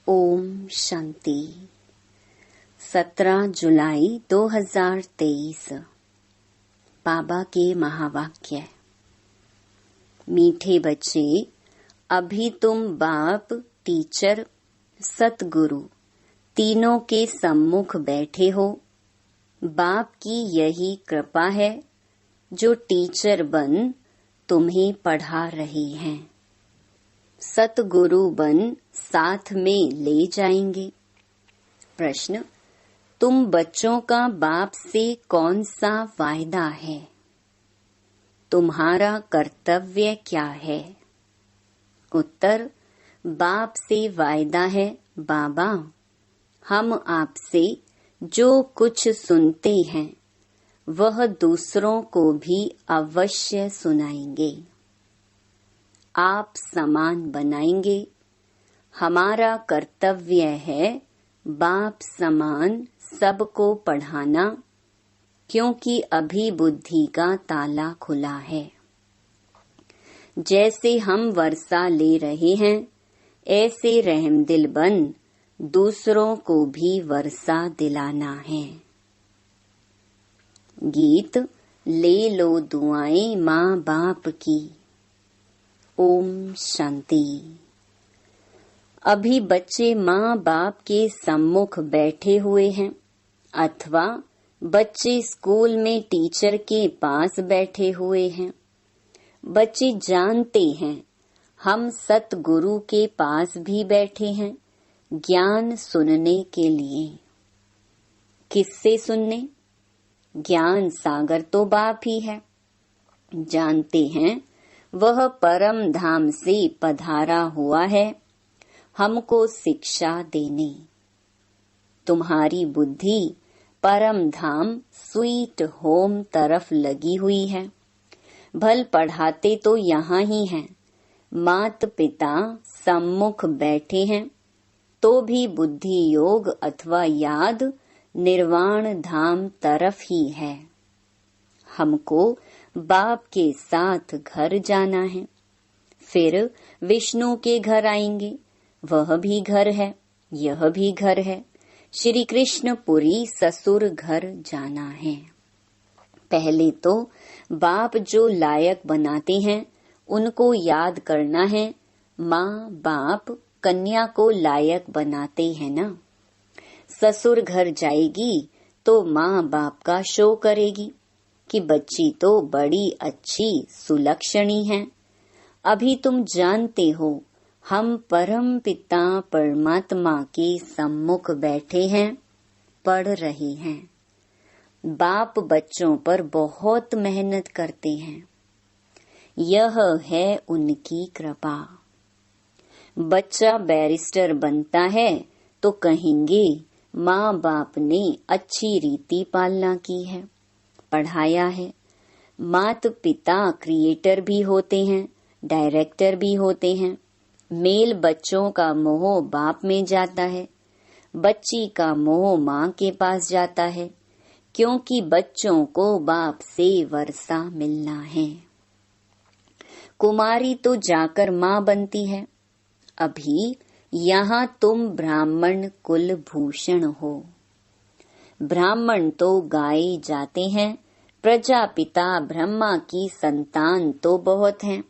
ओम शांति। 17 जुलाई 2023। बाबा के महावाक्य। मीठे बच्चे, अभी तुम बाप, टीचर, सतगुरु तीनों के सम्मुख बैठे हो। बाप की यही कृपा है जो टीचर बन तुम्हें पढ़ा रही हैं। सतगुरु बन साथ में ले जाएंगे। प्रश्न: तुम बच्चों का बाप से कौन सा वायदा है? तुम्हारा कर्तव्य क्या है? उत्तर: बाप से वायदा है, बाबा हम आपसे जो कुछ सुनते हैं वह दूसरों को भी अवश्य सुनाएंगे। आप समान बनाएंगे। हमारा कर्तव्य है बाप समान सबको पढ़ाना, क्योंकि अभी बुद्धि का ताला खुला है। जैसे हम वर्षा ले रहे हैं, ऐसे रहमदिल बन दूसरों को भी वर्षा दिलाना है। गीत ले लो दुआएं माँ बाप की। ओम शांति। अभी बच्चे माँ बाप के सम्मुख बैठे हुए हैं, अथवा बच्चे स्कूल में टीचर के पास बैठे हुए हैं। बच्चे जानते हैं हम सतगुरु के पास भी बैठे हैं ज्ञान सुनने के लिए। किससे सुनने? ज्ञान सागर तो बाप ही है। जानते हैं वह परम धाम से पधारा हुआ है हमको शिक्षा देने। तुम्हारी बुद्धि परम धाम स्वीट होम तरफ लगी हुई है। भल पढ़ाते तो यहाँ ही हैं, मात पिता सम्मुख बैठे हैं, तो भी बुद्धि योग अथवा याद निर्वाण धाम तरफ ही है। हमको बाप के साथ घर जाना है, फिर विष्णु के घर आएंगे। वह भी घर है, यह भी घर है। श्री कृष्णपुरी ससुर घर जाना है। पहले तो बाप जो लायक बनाते हैं उनको याद करना है। माँ बाप कन्या को लायक बनाते हैं ना। ससुर घर जाएगी तो माँ बाप का शो करेगी कि बच्ची तो बड़ी अच्छी सुलक्षणी है। अभी तुम जानते हो हम परम पिता परमात्मा के सम्मुख बैठे हैं, पढ़ रहे हैं। बाप बच्चों पर बहुत मेहनत करते हैं, यह है उनकी कृपा। बच्चा बैरिस्टर बनता है तो कहेंगे माँ बाप ने अच्छी रीति पालना की है, पढ़ाया है। माता पिता क्रिएटर भी होते हैं, डायरेक्टर भी होते हैं। मेल बच्चों का मोह बाप में जाता है, बच्ची का मोह माँ के पास जाता है, क्योंकि बच्चों को बाप से वर्षा मिलना है। कुमारी तो जाकर माँ बनती है। अभी यहाँ तुम ब्राह्मण कुल भूषण हो। ब्राह्मण तो गाए जाते हैं, प्रजापिता ब्रह्मा की संतान तो बहुत हैं।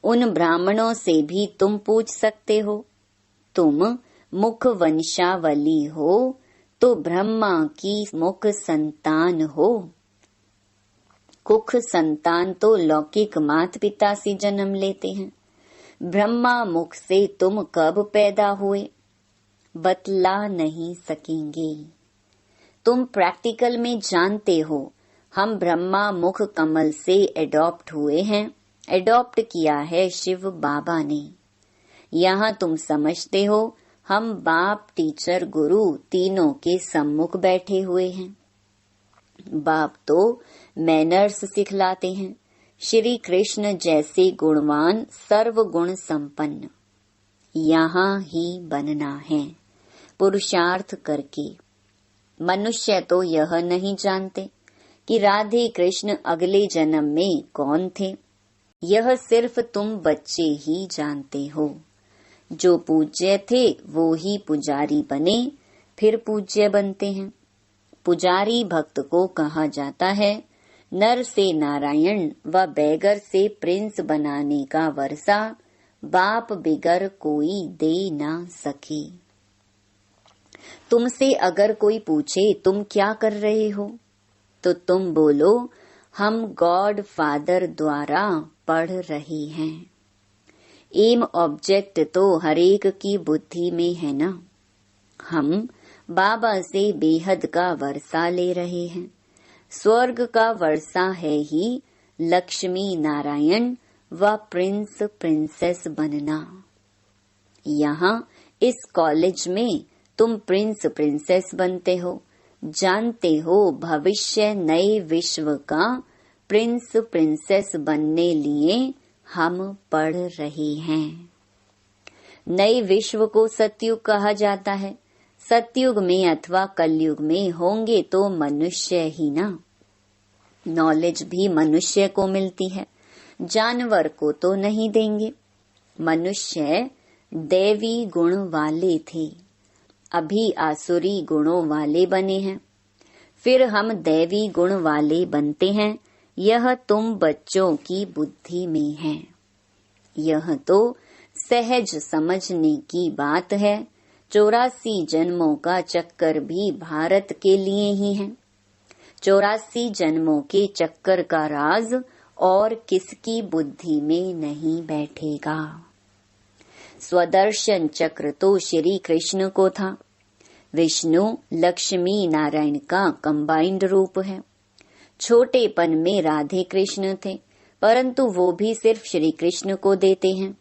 उन ब्राह्मणों से भी तुम पूछ सकते हो। तुम मुख वंशावली हो तो ब्रह्मा की मुख संतान हो। कुख संतान तो लौकिक माता पिता से जन्म लेते हैं। ब्रह्मा मुख से तुम कब पैदा हुए बतला नहीं सकेंगे। तुम प्रैक्टिकल में जानते हो हम ब्रह्मा मुख कमल से एडॉप्ट हुए हैं। एडॉप्ट किया है शिव बाबा ने। यहाँ तुम समझते हो हम बाप टीचर गुरु तीनों के सम्मुख बैठे हुए हैं। बाप तो मैनर्स सिखलाते हैं। श्री कृष्ण जैसे गुणवान सर्व गुण संपन्न यहाँ ही बनना है पुरुषार्थ करके। मनुष्य तो यह नहीं जानते कि राधे कृष्ण अगले जन्म में कौन थे। यह सिर्फ तुम बच्चे ही जानते हो। जो पूज्य थे वो ही पुजारी बने, फिर पूज्य बनते हैं। पुजारी भक्त को कहा जाता है। नर से नारायण व बैगर से प्रिंस बनाने का वर्षा बाप बिगर कोई दे ना सके। तुमसे अगर कोई पूछे तुम क्या कर रहे हो, तो तुम बोलो हम गॉड फादर द्वारा पढ़ रहे हैं। एम ऑब्जेक्ट तो हरेक की बुद्धि में है ना। हम बाबा से बेहद का वर्षा ले रहे हैं। स्वर्ग का वर्षा है ही लक्ष्मी नारायण व प्रिंस प्रिंसेस बनना। यहाँ इस कॉलेज में तुम प्रिंस प्रिंसेस बनते हो। जानते हो भविष्य नए विश्व का प्रिंस प्रिंसेस बनने लिए हम पढ़ रहे हैं। नए विश्व को सतयुग कहा जाता है। सतयुग में अथवा कलयुग में होंगे तो मनुष्य ही ना। नॉलेज भी मनुष्य को मिलती है, जानवर को तो नहीं देंगे। मनुष्य दैवी गुण वाले थे, अभी आसुरी गुणों वाले बने हैं, फिर हम दैवी गुण वाले बनते हैं। यह तुम बच्चों की बुद्धि में है। यह तो सहज समझने की बात है। 84 जन्मों का चक्कर भी भारत के लिए ही है। 84 जन्मों के चक्कर का राज और किसकी बुद्धि में नहीं बैठेगा। स्वदर्शन चक्र तो श्री कृष्ण को था। विष्णु लक्ष्मी नारायण का कंबाइंड रूप है। छोटेपन में राधे कृष्ण थे, परंतु वो भी सिर्फ श्री कृष्ण को देते हैं।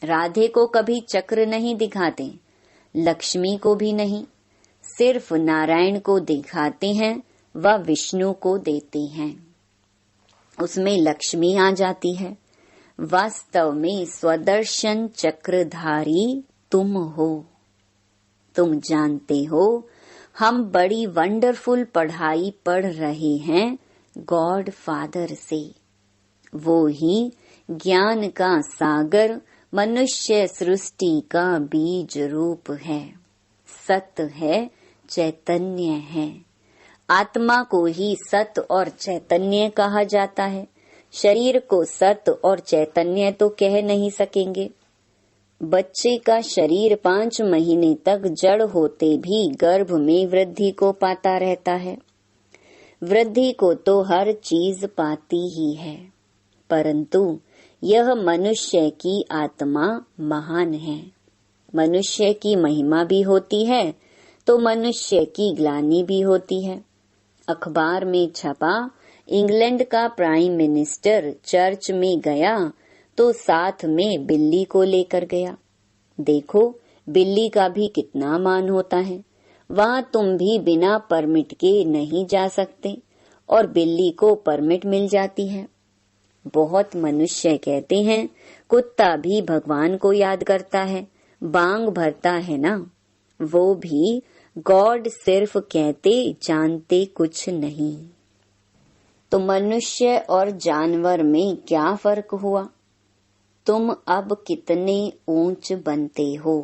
राधे को कभी चक्र नहीं दिखाते, लक्ष्मी को भी नहीं, सिर्फ नारायण को दिखाते हैं व विष्णु को देते हैं। उसमें लक्ष्मी आ जाती है। वास्तव में स्वदर्शन चक्रधारी तुम हो। तुम जानते हो हम बड़ी वंडरफुल पढ़ाई पढ़ रहे हैं गॉड फादर से। वो ही ज्ञान का सागर मनुष्य सृष्टि का बीज रूप है। सत्य है, चैतन्य है। आत्मा को ही सत्य और चैतन्य कहा जाता है। शरीर को सत्य और चैतन्य तो कह नहीं सकेंगे। बच्चे का शरीर 5 महीने तक जड़ होते भी गर्भ में वृद्धि को पाता रहता है। वृद्धि को तो हर चीज पाती ही है, परंतु यह मनुष्य की आत्मा महान है। मनुष्य की महिमा भी होती है तो मनुष्य की ग्लानि भी होती है। अखबार में छपा इंग्लैंड का प्राइम मिनिस्टर चर्च में गया तो साथ में बिल्ली को लेकर गया। देखो बिल्ली का भी कितना मान होता है। वहाँ तुम भी बिना परमिट के नहीं जा सकते और बिल्ली को परमिट मिल जाती है। बहुत मनुष्य कहते हैं कुत्ता भी भगवान को याद करता है, बांग भरता है ना। वो भी गॉड सिर्फ कहते, जानते कुछ नहीं। तो मनुष्य और जानवर में क्या फर्क हुआ? तुम अब कितने ऊंच बनते हो।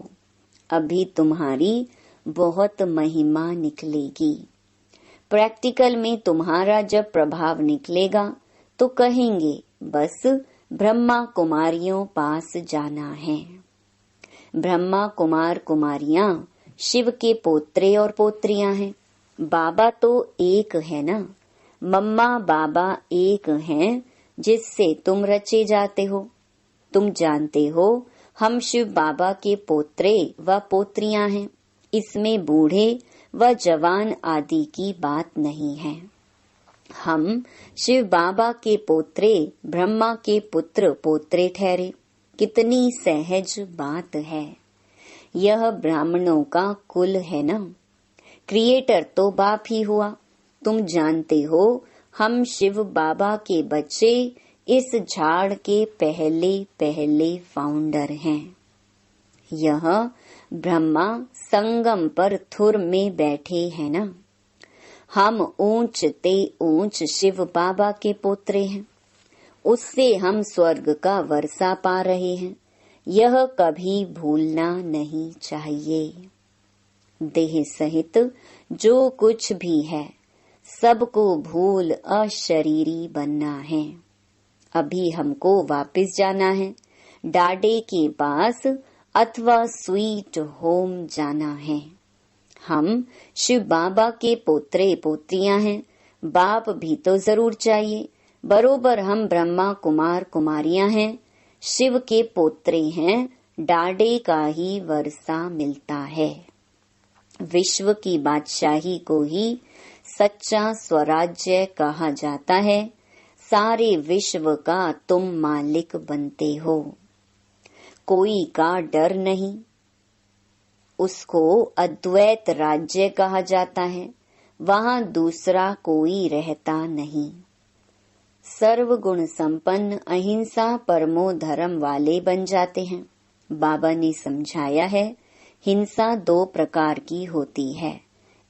अभी तुम्हारी बहुत महिमा निकलेगी। प्रैक्टिकल में तुम्हारा जब प्रभाव निकलेगा तो कहेंगे बस ब्रह्मा कुमारियों पास जाना है। ब्रह्मा कुमार कुमारियां शिव के पोत्रे और पोत्रियां हैं। बाबा तो एक है ना। मम्मा बाबा एक हैं जिससे तुम रचे जाते हो। तुम जानते हो हम शिव बाबा के पोत्रे व पोत्रियां हैं। इसमें बूढ़े व जवान आदि की बात नहीं है। हम शिव बाबा के पोत्रे, ब्रह्मा के पुत्र पोत्रे ठहरे। कितनी सहज बात है। यह ब्राह्मणों का कुल है ना। क्रिएटर तो बाप ही हुआ। तुम जानते हो हम शिव बाबा के बच्चे इस झाड़ के पहले पहले फाउंडर हैं। यह ब्रह्मा संगम पर थुर में बैठे हैं ना। हम ऊंच ते ऊंच शिव बाबा के पोत्रे हैं। उससे हम स्वर्ग का वर्षा पा रहे हैं। यह कभी भूलना नहीं चाहिए। देह सहित जो कुछ भी है सबको भूल अशरीरी बनना है। अभी हमको वापस जाना है, डाडे के पास अथवा स्वीट होम जाना है। हम शिव बाबा के पोत्रे पोत्रियां हैं, बाप भी तो जरूर चाहिए। बरोबर हम ब्रह्मा कुमार कुमारियां हैं, शिव के पोत्रे हैं, डाडे का ही वर्षा मिलता है। विश्व की बादशाही को ही सच्चा स्वराज्य कहा जाता है। सारे विश्व का तुम मालिक बनते हो। कोई का डर नहीं, उसको अद्वैत राज्य कहा जाता है। वहाँ दूसरा कोई रहता नहीं। सर्वगुण संपन्न अहिंसा परमो धर्म वाले बन जाते हैं। बाबा ने समझाया है, हिंसा दो प्रकार की होती है,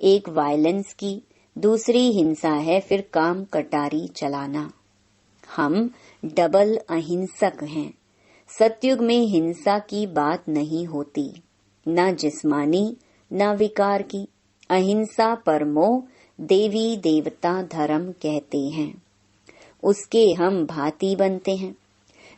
एक वायलेंस की, दूसरी हिंसा है फिर काम कटारी चलाना। हम डबल अहिंसक हैं। सतयुग में हिंसा की बात नहीं होती, न जिस्मानी न विकार की। अहिंसा परमो देवी देवता धर्म कहते हैं। उसके हम भांति बनते हैं।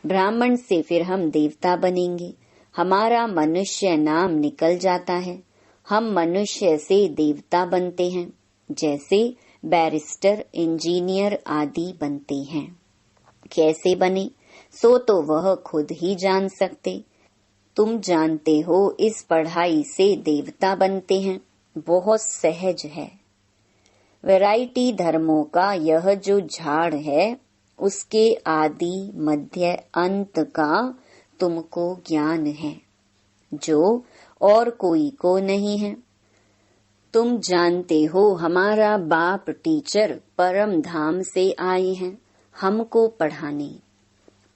ब्राह्मण से फिर हम देवता बनेंगे। हमारा मनुष्य नाम निकल जाता है। हम मनुष्य से देवता बनते हैं, जैसे बैरिस्टर, इंजीनियर आदि बनते हैं। कैसे बने सो तो वह खुद ही जान सकते। तुम जानते हो इस पढ़ाई से देवता बनते हैं, बहुत सहज है। वैरायटी धर्मों का यह जो झाड़ है, उसके आदि मध्य अंत का तुमको ज्ञान है, जो और कोई को नहीं है। तुम जानते हो हमारा बाप टीचर परम धाम से आए हैं हमको पढ़ाने।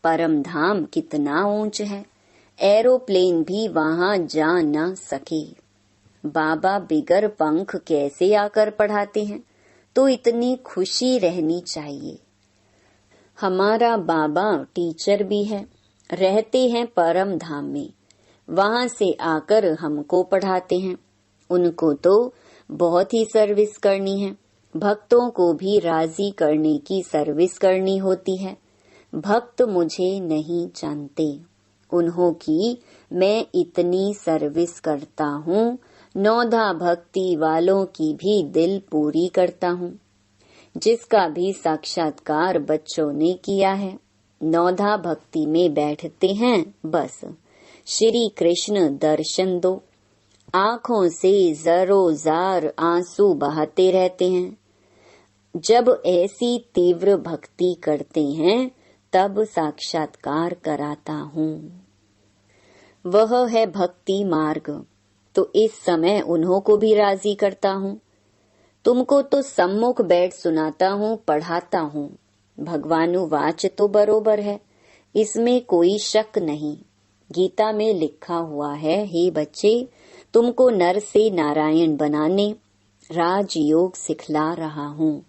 परम धाम कितना ऊंच है, एरोप्लेन भी वहां जा न सके। बाबा बिगर पंख कैसे आकर पढ़ाते हैं, तो इतनी खुशी रहनी चाहिए। हमारा बाबा टीचर भी है, रहते हैं परम धाम में, वहां से आकर हमको पढ़ाते हैं। उनको तो बहुत ही सर्विस करनी है, भक्तों को भी राजी करने की सर्विस करनी होती है। भक्त मुझे नहीं जानते, उन्हों की मैं इतनी सर्विस करता हूँ। नौधा भक्ति वालों की भी दिल पूरी करता हूँ, जिसका भी साक्षात्कार बच्चों ने किया है। नौधा भक्ति में बैठते हैं, बस श्री कृष्ण दर्शन दो। आँखों से जरो-जार आंसू बहाते रहते हैं। जब ऐसी तीव्र भक्ति करते हैं तब साक्षात्कार कराता हूँ। वह है भक्ति मार्ग, तो इस समय उन्हों को भी राजी करता हूँ। तुमको तो सम्मुख बैठ सुनाता हूँ, पढ़ाता हूँ। भगवानुवाच तो बरोबर है, इसमें कोई शक नहीं। गीता में लिखा हुआ है, हे बच्चे, तुमको नर से नारायण बनाने राजयोग सिखला रहा हूँ,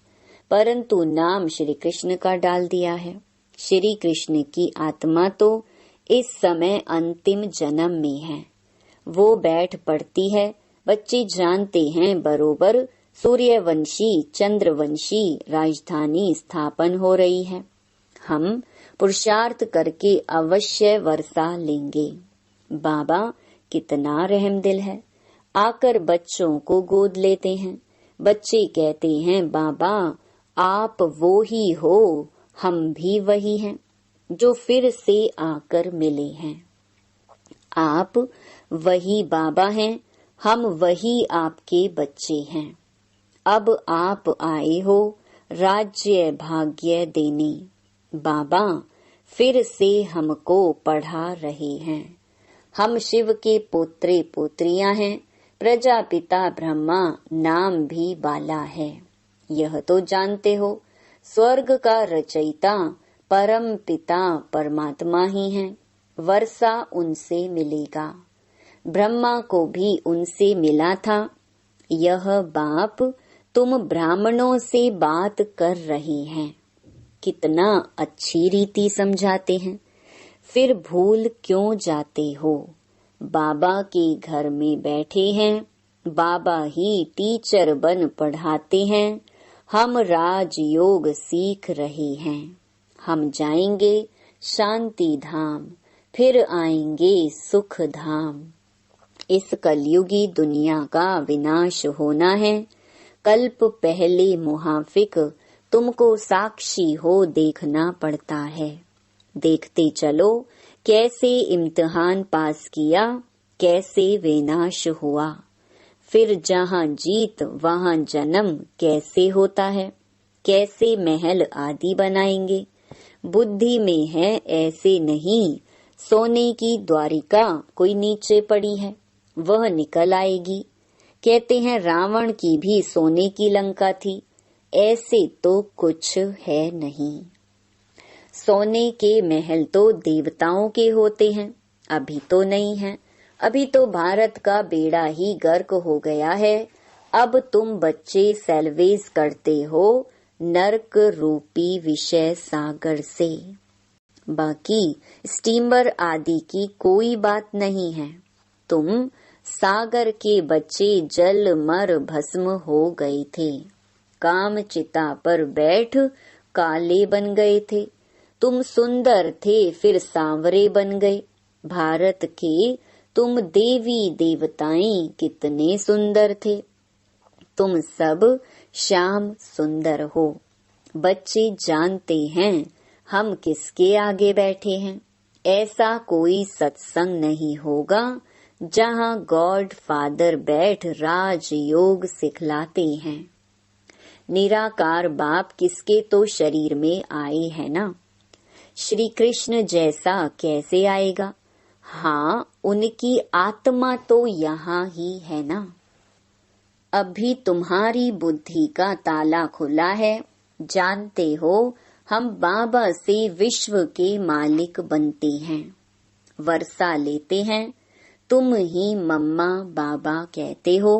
परंतु नाम श्री कृष्ण का डाल दिया है। श्री कृष्ण की आत्मा तो इस समय अंतिम जन्म में है, वो बैठ पड़ती है। बच्चे जानते हैं बरोबर सूर्यवंशी चंद्रवंशी राजधानी स्थापन हो रही है। हम पुरुषार्थ करके अवश्य वर्षा लेंगे। बाबा कितना रहमदिल है, आकर बच्चों को गोद लेते हैं। बच्चे कहते हैं, बाबा आप वो ही हो, हम भी वही हैं जो फिर से आकर मिले हैं। आप वही बाबा हैं, हम वही आपके बच्चे हैं। अब आप आए हो राज्य भाग्य देने। बाबा फिर से हमको पढ़ा रहे हैं। हम शिव के पोत्रे पोत्रियां हैं। प्रजापिता ब्रह्मा नाम भी बाला है, यह तो जानते हो। स्वर्ग का रचयिता परम पिता परमात्मा ही है, वर्षा उनसे मिलेगा। ब्रह्मा को भी उनसे मिला था। यह बाप तुम ब्राह्मणों से बात कर रहे हैं, कितना अच्छी रीति समझाते हैं। फिर भूल क्यों जाते हो? बाबा के घर में बैठे हैं, बाबा ही टीचर बन पढ़ाते हैं। हम राजयोग सीख रहे हैं। हम जाएंगे शांति धाम, फिर आएंगे सुख धाम। इस कलयुगी दुनिया का विनाश होना है। कल्प पहले मुहाफिक तुमको साक्षी हो देखना पड़ता है। देखते चलो कैसे इम्तिहान पास किया, कैसे विनाश हुआ। फिर जहाँ जीत वहाँ जन्म कैसे होता है, कैसे महल आदि बनाएंगे। बुद्धि में है ऐसे नहीं, सोने की द्वारिका कोई नीचे पड़ी है, वह निकल आएगी। कहते हैं रावण की भी सोने की लंका थी, ऐसे तो कुछ है नहीं। सोने के महल तो देवताओं के होते हैं, अभी तो नहीं है। अभी तो भारत का बेड़ा ही गर्क हो गया है। अब तुम बच्चे सेलवेज करते हो नरक रूपी विषय सागर से। बाकी स्टीमर आदि की कोई बात नहीं है। तुम सागर के बच्चे जल मर भस्म हो गए थे। काम चिता पर बैठ काले बन गए थे। तुम सुंदर थे, फिर सांवरे बन गए। भारत के तुम देवी देवताएं कितने सुंदर थे। तुम सब श्याम सुंदर हो। बच्चे जानते हैं हम किसके आगे बैठे हैं। ऐसा कोई सत्संग नहीं होगा जहाँ गॉड फादर बैठ राजयोग सिखलाते हैं। निराकार बाप किसके तो शरीर में आए है ना। श्री कृष्ण जैसा कैसे आएगा? हाँ, उनकी आत्मा तो यहाँ ही है ना। अभी तुम्हारी बुद्धि का ताला खुला है। जानते हो हम बाबा से विश्व के मालिक बनते हैं। वर्षा लेते हैं, तुम ही मम्मा बाबा कहते हो,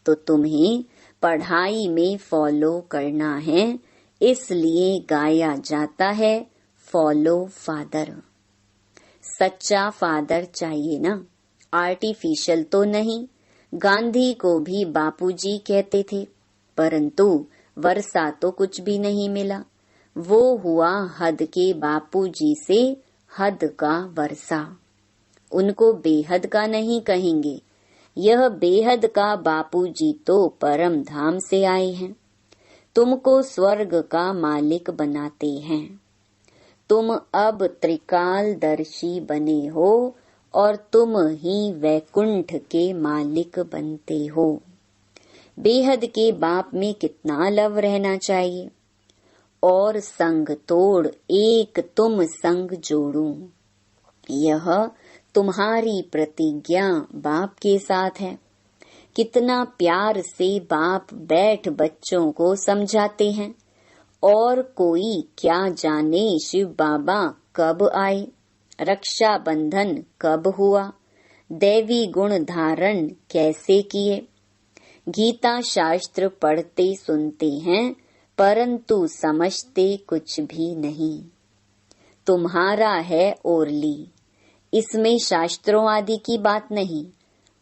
तो तुम्हें पढ़ाई में फॉलो करना है। इसलिए गाया जाता है फॉलो फादर। सच्चा फादर चाहिए ना, आर्टिफिशियल तो नहीं। गांधी को भी बापूजी कहते थे, परंतु वर्षा तो कुछ भी नहीं मिला। वो हुआ हद के बापूजी से हद का वर्षा। उनको बेहद का नहीं कहेंगे। यह बेहद का बापूजी तो परम धाम से आए हैं। तुमको स्वर्ग का मालिक बनाते हैं। तुम अब त्रिकालदर्शी बने हो और तुम ही वैकुंठ के मालिक बनते हो। बेहद के बाप में कितना लव रहना चाहिए। और संग तोड़ एक तुम संग जोड़ो, यह तुम्हारी प्रतिज्ञा बाप के साथ है। कितना प्यार से बाप बैठ बच्चों को समझाते हैं। और कोई क्या जाने शिव बाबा कब आए, रक्षा बंधन कब हुआ, दैवी गुण धारण कैसे किए। गीता शास्त्र पढ़ते सुनते हैं, परंतु समझते कुछ भी नहीं। तुम्हारा है ओरली, इसमें शास्त्रों आदि की बात नहीं।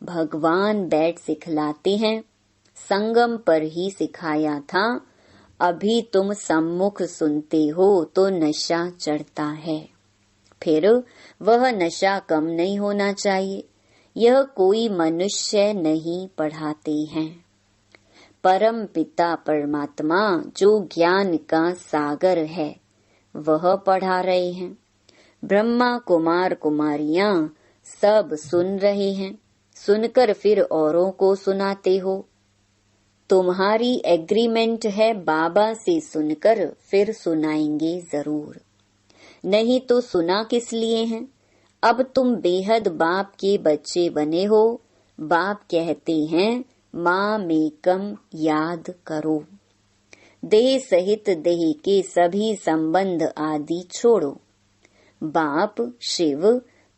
भगवान बैठ सिखलाते हैं। संगम पर ही सिखाया था। अभी तुम सम्मुख सुनते हो तो नशा चढ़ता है। फिर वह नशा कम नहीं होना चाहिए। यह कोई मनुष्य नहीं पढ़ाते हैं। परम पिता परमात्मा जो ज्ञान का सागर है, वह पढ़ा रहे हैं। ब्रह्मा कुमार कुमारियां सब सुन रहे हैं। सुनकर फिर औरों को सुनाते हो। तुम्हारी एग्रीमेंट है बाबा से सुनकर फिर सुनाएंगे जरूर। नहीं तो सुना किस लिए हैं? अब तुम बेहद बाप के बच्चे बने हो। बाप कहते हैं माँ मेकम याद करो। देह सहित देह के सभी संबंध आदि छोड़ो। बाप शिव,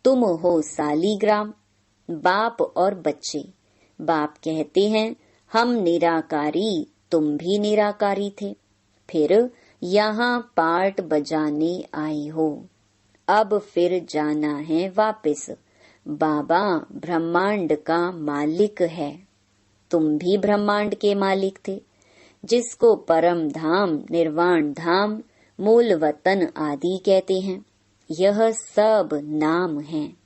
तुम हो सालीग्राम। बाप और बच्चे। बाप कहते हैं हम निराकारी, तुम भी निराकारी थे। फिर यहाँ पार्ट बजाने आई हो। अब फिर जाना है वापिस। बाबा ब्रह्मांड का मालिक है। तुम भी ब्रह्मांड के मालिक थे, जिसको परम धाम, निर्वाण धाम, मूल वतन आदि कहते हैं। यह सब नाम हैं।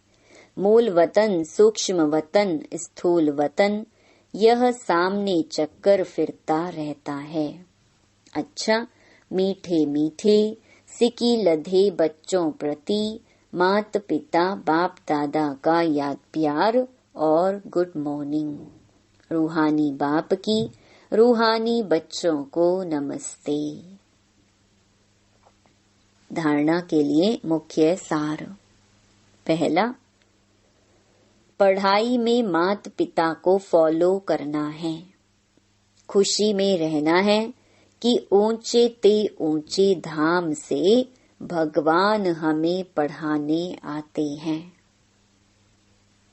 मूल वतन, सूक्ष्म वतन, स्थूल वतन, यह सामने चक्कर फिरता रहता है। अच्छा, मीठे मीठे सिकी लधे बच्चों प्रति मात पिता बाप दादा का याद प्यार और गुड मॉर्निंग। रूहानी बाप की रूहानी बच्चों को नमस्ते। धारणा के लिए मुख्य सार। पहला, पढ़ाई में मात पिता को फॉलो करना है। खुशी में रहना है कि ऊंचे ते ऊंचे धाम से भगवान हमें पढ़ाने आते हैं।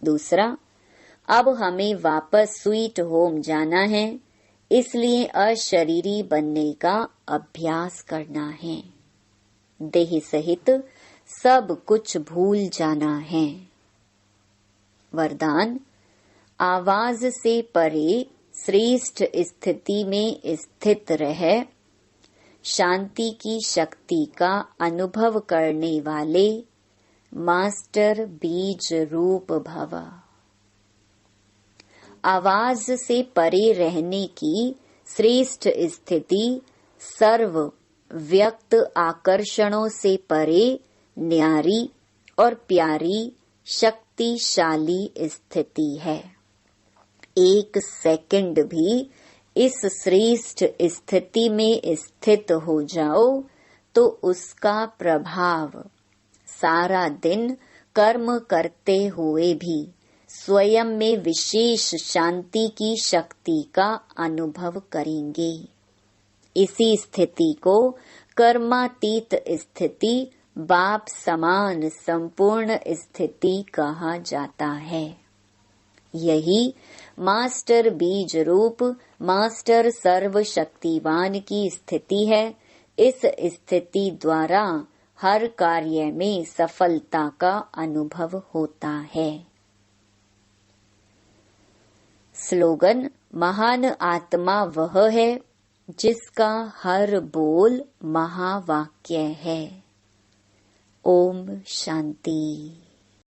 दूसरा, अब हमें वापस स्वीट होम जाना है, इसलिए अशरीरी बनने का अभ्यास करना है। देह सहित सब कुछ भूल जाना है। वरदान, आवाज से परे श्रेष्ठ स्थिति में स्थित रह शांति की शक्ति का अनुभव करने वाले मास्टर बीज रूप भव। आवाज से परे रहने की श्रेष्ठ स्थिति सर्व व्यक्त आकर्षणों से परे न्यारी और प्यारी शक्तिशाली स्थिति है। एक सेकंड भी इस श्रेष्ठ स्थिति में स्थित हो जाओ तो उसका प्रभाव सारा दिन कर्म करते हुए भी स्वयं में विशेष शांति की शक्ति का अनुभव करेंगे। इसी स्थिति को कर्मातीत स्थिति, बाप समान संपूर्ण स्थिति कहा जाता है। यही मास्टर बीज रूप, मास्टर सर्वशक्तिवान की स्थिति है। इस स्थिति द्वारा हर कार्य में सफलता का अनुभव होता है। स्लोगन, महान आत्मा वह है जिसका हर बोल महावाक्य है। ओम शांति।